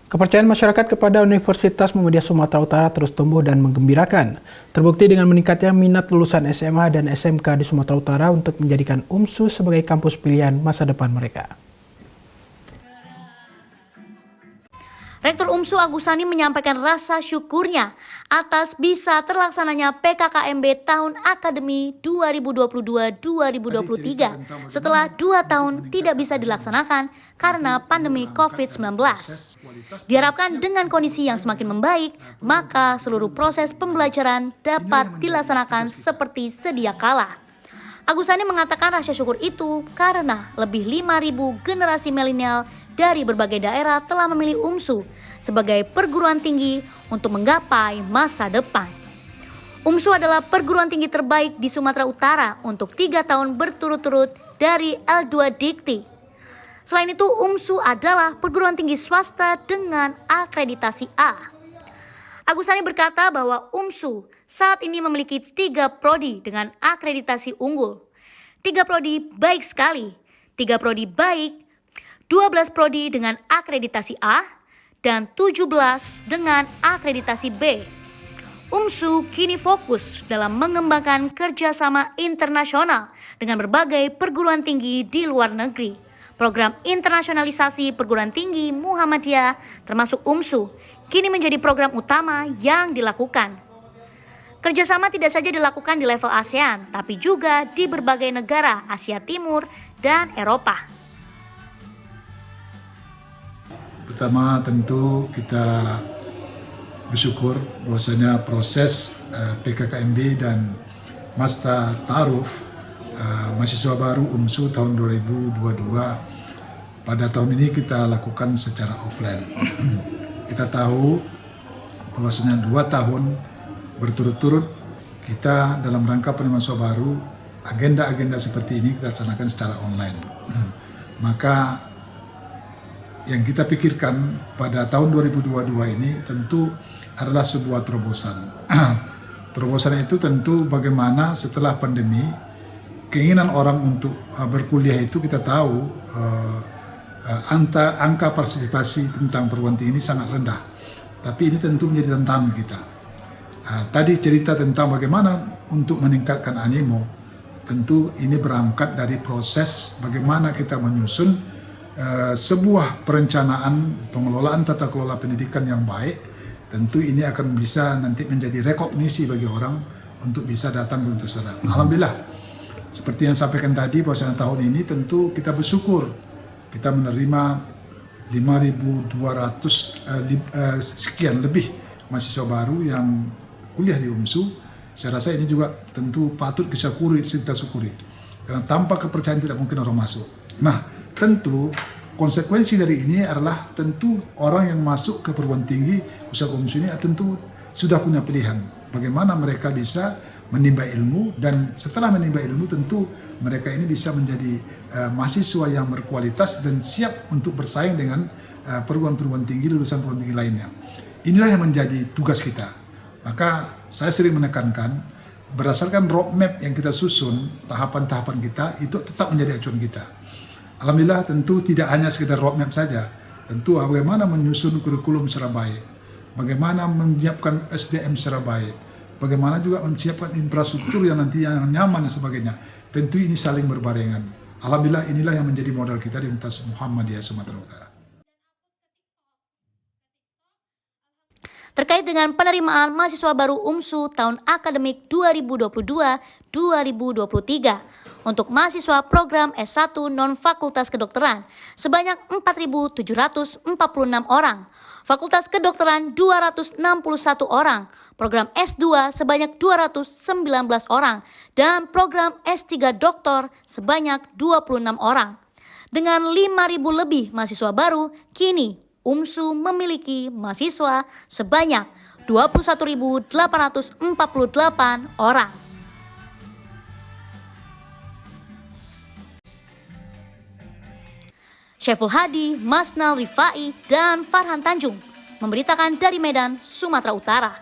Kepercayaan masyarakat kepada Universitas Muhammadiyah Sumatera Utara terus tumbuh dan menggembirakan. Terbukti dengan meningkatnya minat lulusan SMA dan SMK di Sumatera Utara untuk menjadikan UMSU sebagai kampus pilihan masa depan mereka. Rektor UMSU Agus Sani menyampaikan rasa syukurnya atas bisa terlaksananya PKKMB tahun akademi 2022-2023 setelah 2 tahun tidak bisa dilaksanakan karena pandemi COVID-19. Diharapkan dengan kondisi yang semakin membaik, maka seluruh proses pembelajaran dapat dilaksanakan seperti sedia kala. Agus Sani mengatakan rasa syukur itu karena lebih 5.000 generasi milenial dari berbagai daerah telah memilih UMSU sebagai perguruan tinggi untuk menggapai masa depan. UMSU adalah perguruan tinggi terbaik di Sumatera Utara untuk 3 tahun berturut-turut dari L2 Dikti. Selain itu, UMSU adalah perguruan tinggi swasta dengan akreditasi A. Agus Sani berkata bahwa UMSU saat ini memiliki 3 prodi dengan akreditasi unggul. 3 prodi baik sekali, 3 prodi baik, 12 prodi dengan akreditasi A, dan 17 dengan akreditasi B. UMSU kini fokus dalam mengembangkan kerjasama internasional dengan berbagai perguruan tinggi di luar negeri. Program internasionalisasi perguruan tinggi Muhammadiyah termasuk UMSU kini menjadi program utama yang dilakukan. Kerjasama tidak saja dilakukan di level ASEAN, tapi juga di berbagai negara Asia Timur dan Eropa. Pertama tentu kita bersyukur bahwasanya proses PKKMB dan Masta Ta'aruf mahasiswa baru UMSU tahun 2022 pada tahun ini kita lakukan secara offline. Kita tahu bahwasanya 2 tahun berturut-turut kita dalam rangka penerimaan mahasiswa baru, agenda-agenda seperti ini kita laksanakan secara online. Maka yang kita pikirkan pada tahun 2022 ini tentu adalah sebuah terobosan. Terobosan itu tentu bagaimana setelah pandemi, keinginan orang untuk berkuliah itu kita tahu angka partisipasi tentang perguruan tinggi ini sangat rendah. Tapi ini tentu menjadi tantangan kita. Tadi cerita tentang bagaimana untuk meningkatkan animo, tentu ini berangkat dari proses bagaimana kita menyusun sebuah perencanaan pengelolaan tata kelola pendidikan yang baik. Tentu ini akan bisa nanti menjadi rekognisi bagi orang untuk bisa datang ke universitas. Alhamdulillah, seperti yang sampaikan tadi bahwa tahun ini tentu kita bersyukur kita menerima 5.200 sekian lebih mahasiswa baru yang kuliah di UMSU. Saya rasa ini juga tentu patut kita syukuri karena tanpa kepercayaan tidak mungkin orang masuk. Nah, tentu konsekuensi dari ini adalah tentu orang yang masuk ke perguruan tinggi usaha UMSU ini tentu sudah punya pilihan bagaimana mereka bisa menimba ilmu, dan setelah menimba ilmu tentu mereka ini bisa menjadi mahasiswa yang berkualitas dan siap untuk bersaing dengan perguruan-perguruan tinggi, lulusan perguruan tinggi lainnya. Inilah yang menjadi tugas kita. Maka saya sering menekankan berdasarkan roadmap yang kita susun, tahapan-tahapan kita itu tetap menjadi acuan kita. Alhamdulillah tentu tidak hanya sekedar roadmap saja, tentu bagaimana menyusun kurikulum secara baik, bagaimana menyiapkan SDM secara baik, bagaimana juga menyiapkan infrastruktur yang nanti yang nyaman dan sebagainya. Tentu ini saling berbarengan. Alhamdulillah inilah yang menjadi modal kita di Universitas Muhammadiyah Sumatera Utara. Terkait dengan penerimaan mahasiswa baru UMSU tahun akademik 2022-2023 untuk mahasiswa program S1 non-fakultas kedokteran sebanyak 4.746 orang, fakultas kedokteran 261 orang, program S2 sebanyak 219 orang, dan program S3 doktor sebanyak 26 orang. Dengan 5.000 lebih mahasiswa baru, kini UMSU memiliki mahasiswa sebanyak 21.848 orang. Syaiful Hadi, Masnal Rifai, dan Farhan Tanjung memberitakan dari Medan, Sumatera Utara.